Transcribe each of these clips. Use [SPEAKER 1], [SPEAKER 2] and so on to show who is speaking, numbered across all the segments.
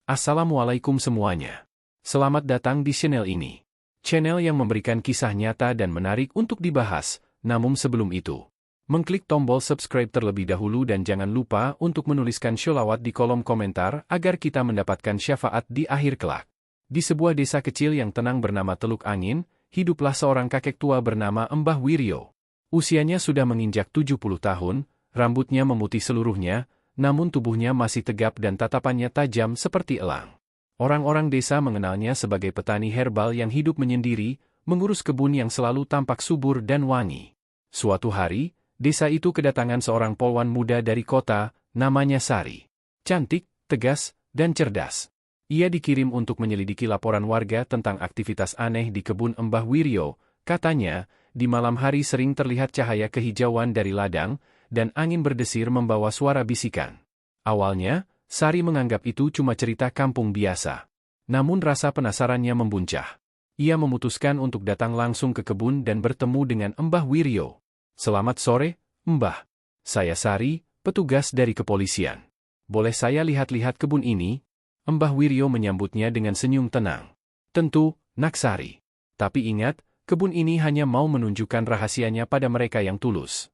[SPEAKER 1] Assalamualaikum semuanya. Selamat datang di channel ini. Channel yang memberikan kisah nyata dan menarik untuk dibahas, namun sebelum itu, mengklik tombol subscribe terlebih dahulu dan jangan lupa untuk menuliskan sholawat di kolom komentar agar kita mendapatkan syafaat di akhir kelak. Di sebuah desa kecil yang tenang bernama Teluk Angin, hiduplah seorang kakek tua bernama Mbah Wiryo. Usianya sudah menginjak 70 tahun, rambutnya memutih seluruhnya, namun tubuhnya masih tegap dan tatapannya tajam seperti elang. Orang-orang desa mengenalnya sebagai petani herbal yang hidup menyendiri, mengurus kebun yang selalu tampak subur dan wangi. Suatu hari, desa itu kedatangan seorang polwan muda dari kota, namanya Sari. Cantik, tegas, dan cerdas. Ia dikirim untuk menyelidiki laporan warga tentang aktivitas aneh di kebun Mbah Wiryo. Katanya, di malam hari sering terlihat cahaya kehijauan dari ladang, dan angin berdesir membawa suara bisikan. Awalnya, Sari menganggap itu cuma cerita kampung biasa. Namun rasa penasarannya membuncah. Ia memutuskan untuk datang langsung ke kebun dan bertemu dengan Mbah Wiryo. "Selamat sore, Mbah. Saya Sari, petugas dari kepolisian. Boleh saya lihat-lihat kebun ini?" Mbah Wiryo menyambutnya dengan senyum tenang. "Tentu, Nak Sari. Tapi ingat, kebun ini hanya mau menunjukkan rahasianya pada mereka yang tulus."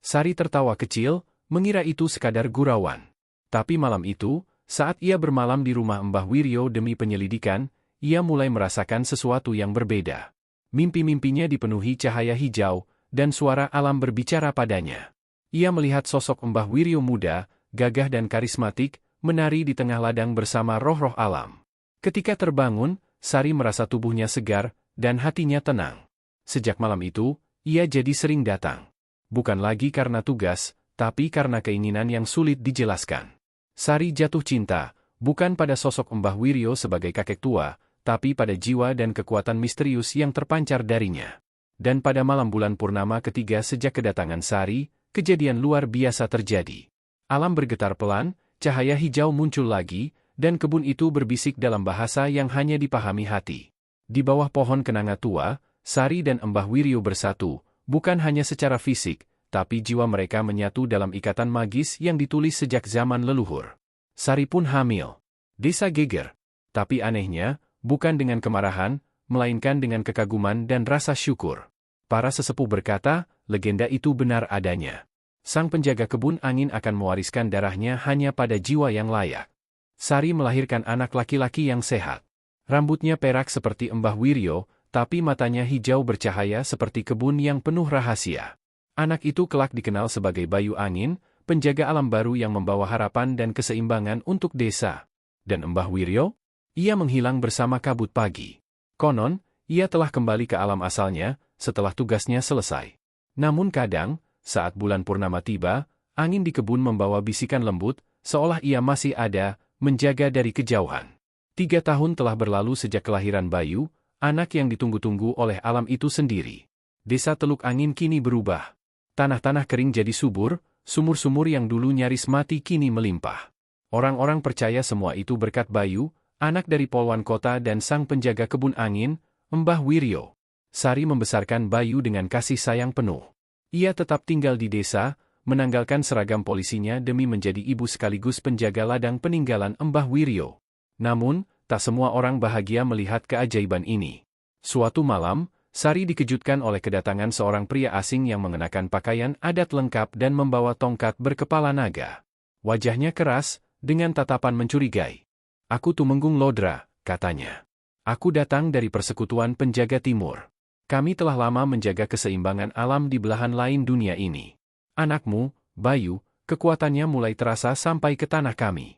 [SPEAKER 1] Sari tertawa kecil, mengira itu sekadar gurauan. Tapi malam itu, saat ia bermalam di rumah Mbah Wiryo demi penyelidikan, ia mulai merasakan sesuatu yang berbeda. Mimpi-mimpinya dipenuhi cahaya hijau, dan suara alam berbicara padanya. Ia melihat sosok Mbah Wiryo muda, gagah dan karismatik, menari di tengah ladang bersama roh-roh alam. Ketika terbangun, Sari merasa tubuhnya segar, dan hatinya tenang. Sejak malam itu, ia jadi sering datang. Bukan lagi karena tugas, tapi karena keinginan yang sulit dijelaskan. Sari jatuh cinta, bukan pada sosok Mbah Wiryo sebagai kakek tua, tapi pada jiwa dan kekuatan misterius yang terpancar darinya. Dan pada malam bulan purnama ketiga sejak kedatangan Sari, kejadian luar biasa terjadi. Alam bergetar pelan, cahaya hijau muncul lagi, dan kebun itu berbisik dalam bahasa yang hanya dipahami hati. Di bawah pohon kenanga tua, Sari dan Mbah Wiryo bersatu, bukan hanya secara fisik, tapi jiwa mereka menyatu dalam ikatan magis yang ditulis sejak zaman leluhur. Sari pun hamil. Desa geger. Tapi anehnya, bukan dengan kemarahan, melainkan dengan kekaguman dan rasa syukur. Para sesepuh berkata, legenda itu benar adanya. Sang penjaga kebun angin akan mewariskan darahnya hanya pada jiwa yang layak. Sari melahirkan anak laki-laki yang sehat. Rambutnya perak seperti Mbah Wiryo, tapi matanya hijau bercahaya seperti kebun yang penuh rahasia. Anak itu kelak dikenal sebagai Bayu Angin, penjaga alam baru yang membawa harapan dan keseimbangan untuk desa. Dan Mbah Wiryo? Ia menghilang bersama kabut pagi. Konon, ia telah kembali ke alam asalnya, setelah tugasnya selesai. Namun kadang, saat bulan purnama tiba, angin di kebun membawa bisikan lembut, seolah ia masih ada, menjaga dari kejauhan. 3 tahun telah berlalu sejak kelahiran Bayu, anak yang ditunggu-tunggu oleh alam itu sendiri. Desa Teluk Angin kini berubah. Tanah-tanah kering jadi subur, sumur-sumur yang dulu nyaris mati kini melimpah. Orang-orang percaya semua itu berkat Bayu, anak dari polwan kota dan sang penjaga kebun angin, Mbah Wiryo. Sari membesarkan Bayu dengan kasih sayang penuh. Ia tetap tinggal di desa, menanggalkan seragam polisinya demi menjadi ibu sekaligus penjaga ladang peninggalan Mbah Wiryo. Namun, tak semua orang bahagia melihat keajaiban ini. Suatu malam, Sari dikejutkan oleh kedatangan seorang pria asing yang mengenakan pakaian adat lengkap dan membawa tongkat berkepala naga. Wajahnya keras, dengan tatapan mencurigai. "Aku Tumenggung Lodra," katanya. "Aku datang dari Persekutuan Penjaga Timur. Kami telah lama menjaga keseimbangan alam di belahan lain dunia ini. Anakmu, Bayu, kekuatannya mulai terasa sampai ke tanah kami."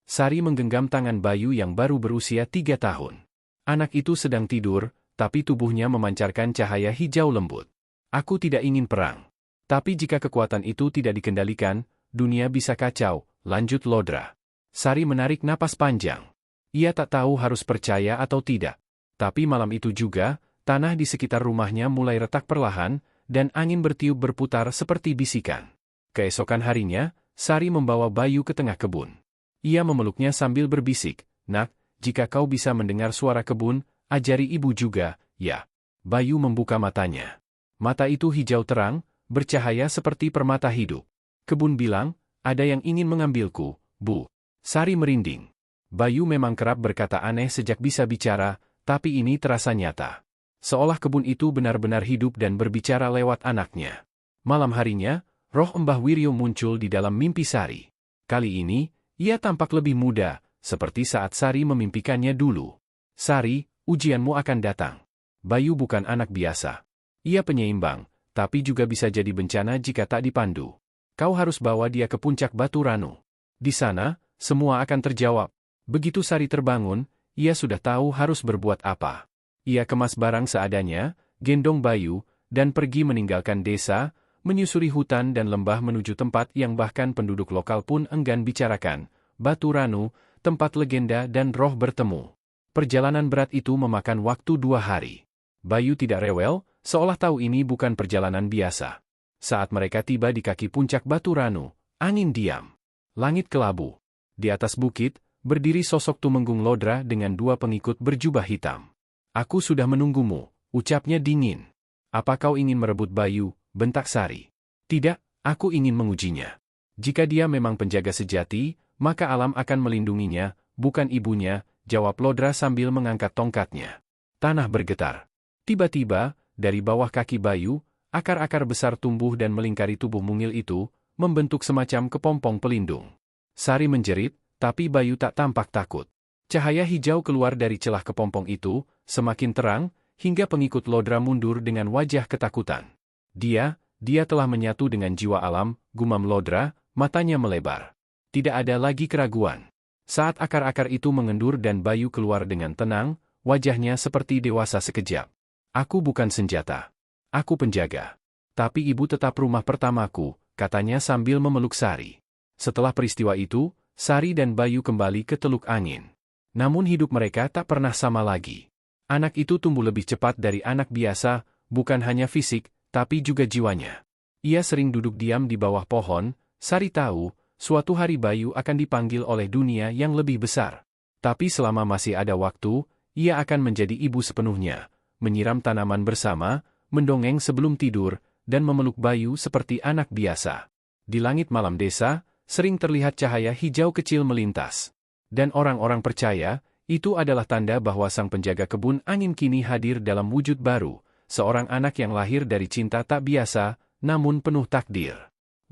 [SPEAKER 1] Sari menggenggam tangan Bayu yang baru berusia 3 tahun. Anak itu sedang tidur, tapi tubuhnya memancarkan cahaya hijau lembut. "Aku tidak ingin perang. Tapi jika kekuatan itu tidak dikendalikan, dunia bisa kacau," lanjut Lodra. Sari menarik napas panjang. Ia tak tahu harus percaya atau tidak. Tapi malam itu juga, tanah di sekitar rumahnya mulai retak perlahan, dan angin bertiup berputar seperti bisikan. Keesokan harinya, Sari membawa Bayu ke tengah kebun. Ia memeluknya sambil berbisik, "Nak, jika kau bisa mendengar suara kebun, ajari ibu juga, ya." Bayu membuka matanya. Mata itu hijau terang, bercahaya seperti permata hidup. Kebun bilang, "Ada yang ingin mengambilku, Bu." Sari merinding. Bayu memang kerap berkata aneh sejak bisa bicara, tapi ini terasa nyata. Seolah kebun itu benar-benar hidup dan berbicara lewat anaknya. Malam harinya, roh Mbah Wiryo muncul di dalam mimpi Sari. Kali ini, ia tampak lebih muda, seperti saat Sari memimpikannya dulu. Sari, ujianmu akan datang. Bayu bukan anak biasa. Ia penyeimbang, tapi juga bisa jadi bencana jika tak dipandu. Kau harus bawa dia ke puncak Batu Ranu. Di sana, semua akan terjawab. Begitu Sari terbangun, ia sudah tahu harus berbuat apa. Ia kemas barang seadanya, gendong Bayu, dan pergi meninggalkan desa, menyusuri hutan dan lembah menuju tempat yang bahkan penduduk lokal pun enggan bicarakan, Batu Ranu, tempat legenda dan roh bertemu. Perjalanan berat itu memakan waktu 2 hari. Bayu tidak rewel, seolah tahu ini bukan perjalanan biasa. Saat mereka tiba di kaki puncak Batu Ranu, angin diam. Langit kelabu. Di atas bukit, berdiri sosok Tumenggung Lodra dengan 2 pengikut berjubah hitam. Aku sudah menunggumu, ucapnya dingin. Apa kau ingin merebut Bayu, bentak Sari. Tidak, aku ingin mengujinya. Jika dia memang penjaga sejati, maka alam akan melindunginya, bukan ibunya, jawab Lodra sambil mengangkat tongkatnya. Tanah bergetar. Tiba-tiba, dari bawah kaki Bayu, akar-akar besar tumbuh dan melingkari tubuh mungil itu, membentuk semacam kepompong pelindung. Sari menjerit, tapi Bayu tak tampak takut. Cahaya hijau keluar dari celah kepompong itu, semakin terang, hingga pengikut Lodra mundur dengan wajah ketakutan. Dia telah menyatu dengan jiwa alam, gumam Lodra, matanya melebar. Tidak ada lagi keraguan. Saat akar-akar itu mengendur dan Bayu keluar dengan tenang, wajahnya seperti dewasa sekejap. Aku bukan senjata. Aku penjaga. Tapi ibu tetap rumah pertamaku, katanya sambil memeluk Sari. Setelah peristiwa itu, Sari dan Bayu kembali ke Teluk Angin. Namun hidup mereka tak pernah sama lagi. Anak itu tumbuh lebih cepat dari anak biasa, bukan hanya fisik, tapi juga jiwanya. Ia sering duduk diam di bawah pohon, Sari tahu, suatu hari Bayu akan dipanggil oleh dunia yang lebih besar. Tapi selama masih ada waktu, ia akan menjadi ibu sepenuhnya, menyiram tanaman bersama, mendongeng sebelum tidur, dan memeluk Bayu seperti anak biasa. Di langit malam desa, sering terlihat cahaya hijau kecil melintas. Dan orang-orang percaya, itu adalah tanda bahwa sang penjaga kebun angin kini hadir dalam wujud baru, seorang anak yang lahir dari cinta tak biasa, namun penuh takdir.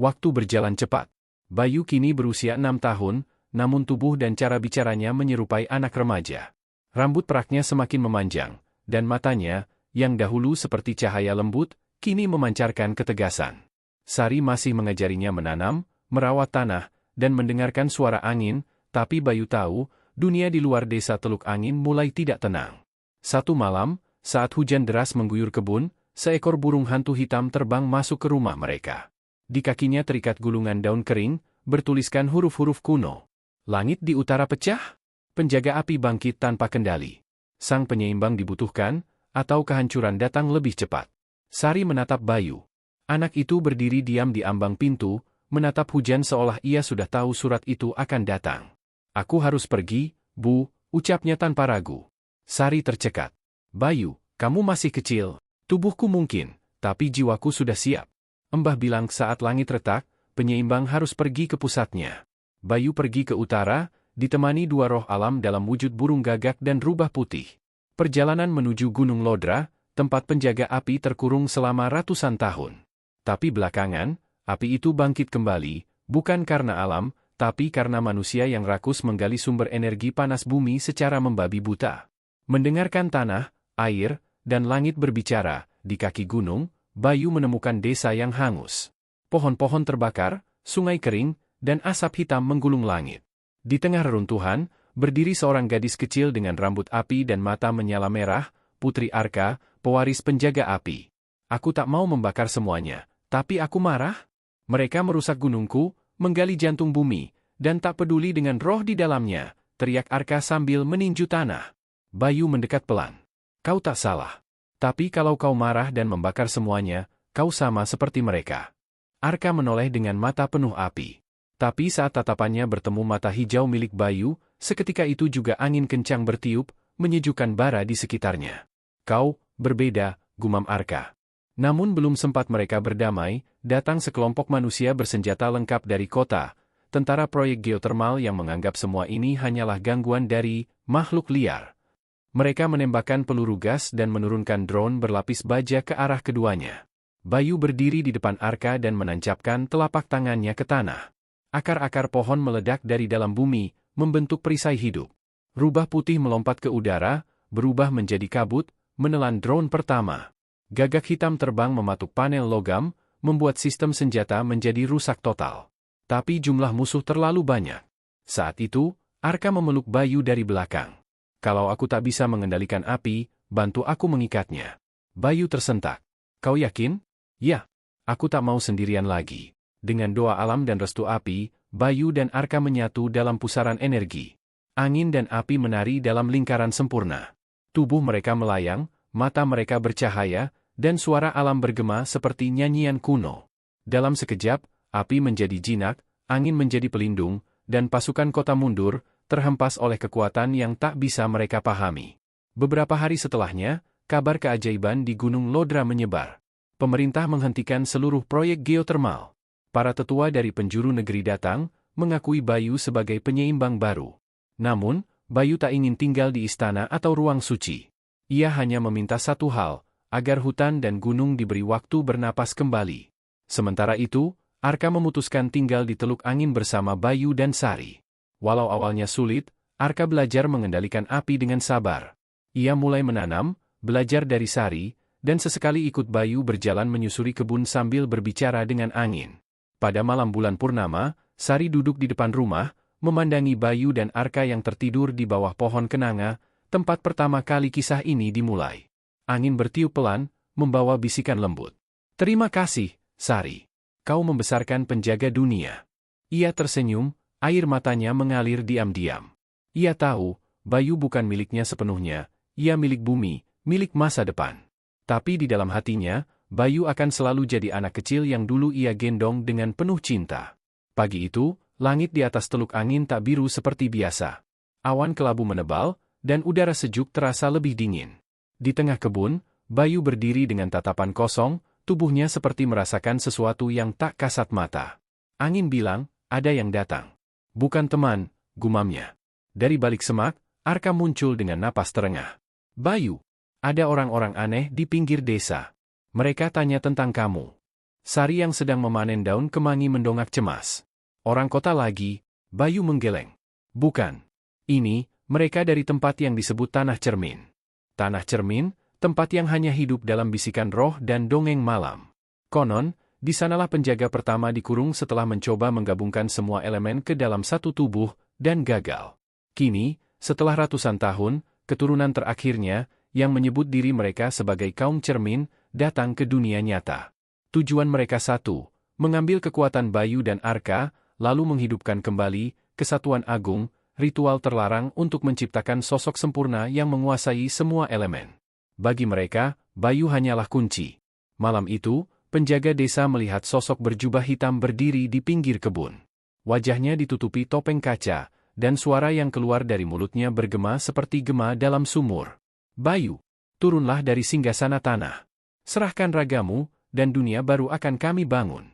[SPEAKER 1] Waktu berjalan cepat. Bayu kini berusia 6 tahun, namun tubuh dan cara bicaranya menyerupai anak remaja. Rambut peraknya semakin memanjang, dan matanya, yang dahulu seperti cahaya lembut, kini memancarkan ketegasan. Sari masih mengajarinya menanam, merawat tanah, dan mendengarkan suara angin, tapi Bayu tahu, dunia di luar desa Teluk Angin mulai tidak tenang. Satu malam, saat hujan deras mengguyur kebun, seekor burung hantu hitam terbang masuk ke rumah mereka. Di kakinya terikat gulungan daun kering, bertuliskan huruf-huruf kuno. Langit di utara pecah? Penjaga api bangkit tanpa kendali. Sang penyeimbang dibutuhkan, atau kehancuran datang lebih cepat. Sari menatap Bayu. Anak itu berdiri diam di ambang pintu, menatap hujan seolah ia sudah tahu surat itu akan datang. Aku harus pergi, Bu, ucapnya tanpa ragu. Sari tercekat. Bayu, kamu masih kecil. Tubuhku mungkin, tapi jiwaku sudah siap. Mbah bilang saat langit retak, penyeimbang harus pergi ke pusatnya. Bayu pergi ke utara, ditemani 2 roh alam dalam wujud burung gagak dan rubah putih. Perjalanan menuju Gunung Lodra, tempat penjaga api terkurung selama ratusan tahun. Tapi belakangan, api itu bangkit kembali, bukan karena alam, tapi karena manusia yang rakus menggali sumber energi panas bumi secara membabi buta. Mendengarkan tanah, air, dan langit berbicara, di kaki gunung, Bayu menemukan desa yang hangus. Pohon-pohon terbakar, sungai kering, dan asap hitam menggulung langit. Di tengah reruntuhan, berdiri seorang gadis kecil dengan rambut api dan mata menyala merah, Putri Arka, pewaris penjaga api. Aku tak mau membakar semuanya, tapi aku marah. Mereka merusak gunungku, menggali jantung bumi, dan tak peduli dengan roh di dalamnya, teriak Arka sambil meninju tanah. Bayu mendekat pelan. Kau tak salah. Tapi kalau kau marah dan membakar semuanya, kau sama seperti mereka. Arka menoleh dengan mata penuh api. Tapi saat tatapannya bertemu mata hijau milik Bayu, seketika itu juga angin kencang bertiup, menyejukkan bara di sekitarnya. Kau, berbeda, gumam Arka. Namun belum sempat mereka berdamai, datang sekelompok manusia bersenjata lengkap dari kota, tentara proyek geotermal yang menganggap semua ini hanyalah gangguan dari makhluk liar. Mereka menembakkan peluru gas dan menurunkan drone berlapis baja ke arah keduanya. Bayu berdiri di depan Arka dan menancapkan telapak tangannya ke tanah. Akar-akar pohon meledak dari dalam bumi, membentuk perisai hidup. Rubah putih melompat ke udara, berubah menjadi kabut, menelan drone pertama. Gagak hitam terbang mematuk panel logam, membuat sistem senjata menjadi rusak total. Tapi jumlah musuh terlalu banyak. Saat itu, Arka memeluk Bayu dari belakang. Kalau aku tak bisa mengendalikan api, bantu aku mengikatnya. Bayu tersentak. Kau yakin? Ya. Aku tak mau sendirian lagi. Dengan doa alam dan restu api, Bayu dan Arka menyatu dalam pusaran energi. Angin dan api menari dalam lingkaran sempurna. Tubuh mereka melayang, mata mereka bercahaya, dan suara alam bergema seperti nyanyian kuno. Dalam sekejap, api menjadi jinak, angin menjadi pelindung, dan pasukan kota mundur, terhempas oleh kekuatan yang tak bisa mereka pahami. Beberapa hari setelahnya, kabar keajaiban di Gunung Lodra menyebar. Pemerintah menghentikan seluruh proyek geotermal. Para tetua dari penjuru negeri datang, mengakui Bayu sebagai penyeimbang baru. Namun, Bayu tak ingin tinggal di istana atau ruang suci. Ia hanya meminta satu hal, agar hutan dan gunung diberi waktu bernapas kembali. Sementara itu, Arka memutuskan tinggal di Teluk Angin bersama Bayu dan Sari. Walau awalnya sulit, Arka belajar mengendalikan api dengan sabar. Ia mulai menanam, belajar dari Sari, dan sesekali ikut Bayu berjalan menyusuri kebun sambil berbicara dengan angin. Pada malam bulan purnama, Sari duduk di depan rumah, memandangi Bayu dan Arka yang tertidur di bawah pohon kenanga, tempat pertama kali kisah ini dimulai. Angin bertiup pelan, membawa bisikan lembut. Terima kasih, Sari. Kau membesarkan penjaga dunia. Ia tersenyum, air matanya mengalir diam-diam. Ia tahu, Bayu bukan miliknya sepenuhnya, ia milik bumi, milik masa depan. Tapi di dalam hatinya, Bayu akan selalu jadi anak kecil yang dulu ia gendong dengan penuh cinta. Pagi itu, langit di atas Teluk Angin tak biru seperti biasa. Awan kelabu menebal, dan udara sejuk terasa lebih dingin. Di tengah kebun, Bayu berdiri dengan tatapan kosong, tubuhnya seperti merasakan sesuatu yang tak kasat mata. Angin bilang, ada yang datang. Bukan teman, gumamnya. Dari balik semak, Arka muncul dengan napas terengah. Bayu, ada orang-orang aneh di pinggir desa. Mereka tanya tentang kamu. Sari yang sedang memanen daun kemangi mendongak cemas. Orang kota lagi, Bayu menggeleng. Bukan. Ini, mereka dari tempat yang disebut Tanah Cermin. Tanah Cermin, tempat yang hanya hidup dalam bisikan roh dan dongeng malam. Konon, di sanalah penjaga pertama dikurung setelah mencoba menggabungkan semua elemen ke dalam satu tubuh, dan gagal. Kini, setelah ratusan tahun, keturunan terakhirnya, yang menyebut diri mereka sebagai kaum cermin, datang ke dunia nyata. Tujuan mereka satu, mengambil kekuatan Bayu dan Arka, lalu menghidupkan kembali kesatuan agung, ritual terlarang untuk menciptakan sosok sempurna yang menguasai semua elemen. Bagi mereka, Bayu hanyalah kunci. Malam itu, penjaga desa melihat sosok berjubah hitam berdiri di pinggir kebun. Wajahnya ditutupi topeng kaca, dan suara yang keluar dari mulutnya bergema seperti gema dalam sumur. Bayu, turunlah dari singgasana tanah. Serahkan ragamu, dan dunia baru akan kami bangun.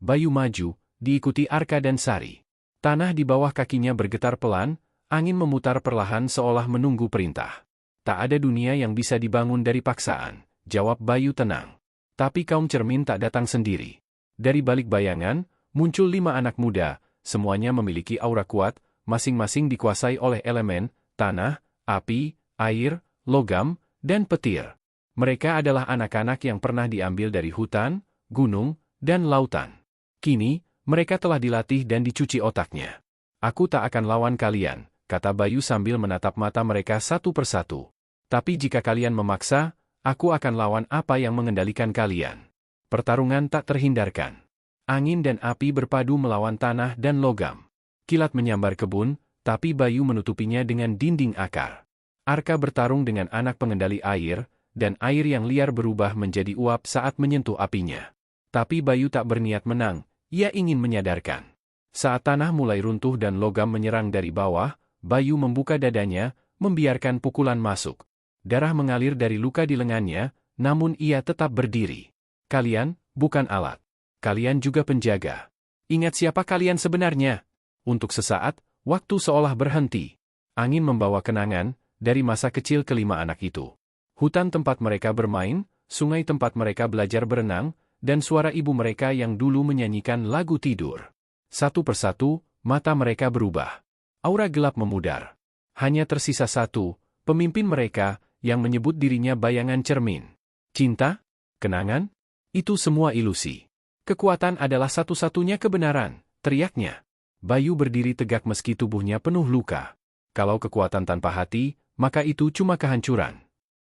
[SPEAKER 1] Bayu maju, diikuti Arka dan Sari. Tanah di bawah kakinya bergetar pelan, angin memutar perlahan seolah menunggu perintah. Tak ada dunia yang bisa dibangun dari paksaan, jawab Bayu tenang. Tapi kaum cermin tak datang sendiri. Dari balik bayangan, muncul 5 anak muda, semuanya memiliki aura kuat, masing-masing dikuasai oleh elemen, tanah, api, air, logam, dan petir. Mereka adalah anak-anak yang pernah diambil dari hutan, gunung, dan lautan. Kini, mereka telah dilatih dan dicuci otaknya. Aku tak akan lawan kalian, kata Bayu sambil menatap mata mereka satu persatu. Tapi jika kalian memaksa, aku akan lawan apa yang mengendalikan kalian. Pertarungan tak terhindarkan. Angin dan api berpadu melawan tanah dan logam. Kilat menyambar kebun, tapi Bayu menutupinya dengan dinding akar. Arka bertarung dengan anak pengendali air, dan air yang liar berubah menjadi uap saat menyentuh apinya. Tapi Bayu tak berniat menang. Ia ingin menyadarkan. Saat tanah mulai runtuh dan logam menyerang dari bawah, Bayu membuka dadanya, membiarkan pukulan masuk. Darah mengalir dari luka di lengannya, namun ia tetap berdiri. Kalian, bukan alat. Kalian juga penjaga. Ingat siapa kalian sebenarnya? Untuk sesaat, waktu seolah berhenti. Angin membawa kenangan dari masa kecil kelima anak itu. Hutan tempat mereka bermain, sungai tempat mereka belajar berenang, dan suara ibu mereka yang dulu menyanyikan lagu tidur. Satu persatu, mata mereka berubah. Aura gelap memudar. Hanya tersisa satu, pemimpin mereka, yang menyebut dirinya bayangan cermin. Cinta? Kenangan? Itu semua ilusi. Kekuatan adalah satu-satunya kebenaran, teriaknya. Bayu berdiri tegak meski tubuhnya penuh luka. Kalau kekuatan tanpa hati, maka itu cuma kehancuran.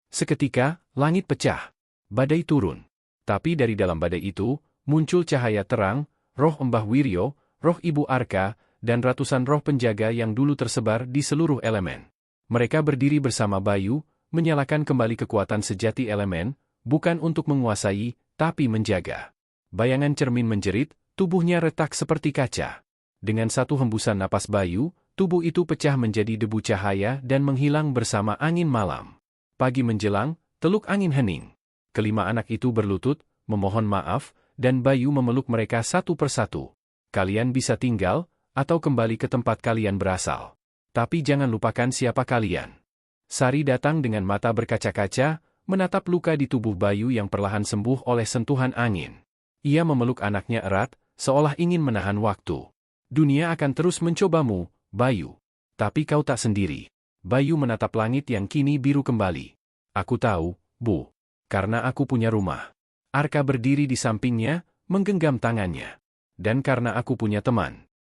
[SPEAKER 1] Seketika, langit pecah. Badai turun. Tapi dari dalam badai itu, muncul cahaya terang, roh Mbah Wiryo, roh Ibu Arka, dan ratusan roh penjaga yang dulu tersebar di seluruh elemen. Mereka berdiri bersama Bayu, menyalakan kembali kekuatan sejati elemen, bukan untuk menguasai, tapi menjaga. Bayangan cermin menjerit, tubuhnya retak seperti kaca. Dengan satu hembusan napas Bayu, tubuh itu pecah menjadi debu cahaya dan menghilang bersama angin malam. Pagi menjelang, teluk angin hening. Kelima anak itu berlutut, memohon maaf, dan Bayu memeluk mereka satu persatu. Kalian bisa tinggal, atau kembali ke tempat kalian berasal. Tapi jangan lupakan siapa kalian. Sari datang dengan mata berkaca-kaca, menatap luka di tubuh Bayu yang perlahan sembuh oleh sentuhan angin. Ia memeluk anaknya erat, seolah ingin menahan waktu. Dunia akan terus mencobamu, Bayu. Tapi kau tak sendiri. Bayu menatap langit yang kini biru kembali. Aku tahu, Bu. Karena aku punya rumah. Arka berdiri di sampingnya, menggenggam tangannya. Dan karena aku punya teman.